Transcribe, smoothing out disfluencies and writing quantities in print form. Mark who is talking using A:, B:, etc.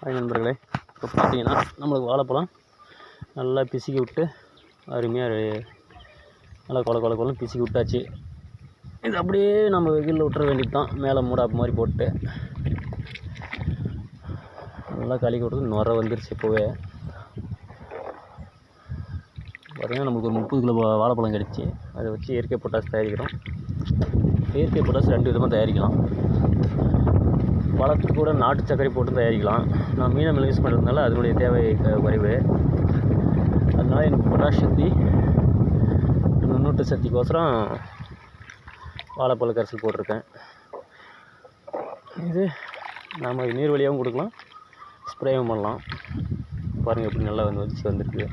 A: Hi நண்பர்களே, இப்போ பார்த்தீங்கன்னா நம்மளுக்கு வாழைப்பழம் நல்லா பிசுக்கி விட்டு அருமையாக நல்லா கொல பிசுக்கி விட்டாச்சு. இது அப்படியே நம்ம வெயிலில் விட்டுற வேண்டியது தான். மேலே மூடாப்பு மாதிரி போட்டு நல்லா கழுவி விட்டு நுர வந்துருச்சு. இப்போவே பார்த்திங்கன்னா நம்மளுக்கு ஒரு 30 கிலோ வாழைப்பழம் கிடச்சி. அதை வச்சு இயற்கை பொட்டாசு தயாரிக்கிறோம். இயற்கை பொட்டாசு 2 விதமாக தயாரிக்கலாம். பழத்துக்கு கூட நாட்டு சர்க்கரை போட்டு தயாரிக்கலாம். நான் மீனமில் யூஸ் பண்ணுறதுனால அதனுடைய தேவை குறைவு. அதனால் எனக்கு பொட்டாஷ் சக்தி நுண்ணூட்ட சக்திக்கோசரம் வாழைப்பழ கரைசல் போட்டிருக்கேன். இது நாம் நீர் வழியாகவும் கொடுக்கலாம், ஸ்ப்ரேவும் பண்ணலாம். பாருங்கள் எப்படி நல்லா வந்துருக்குது.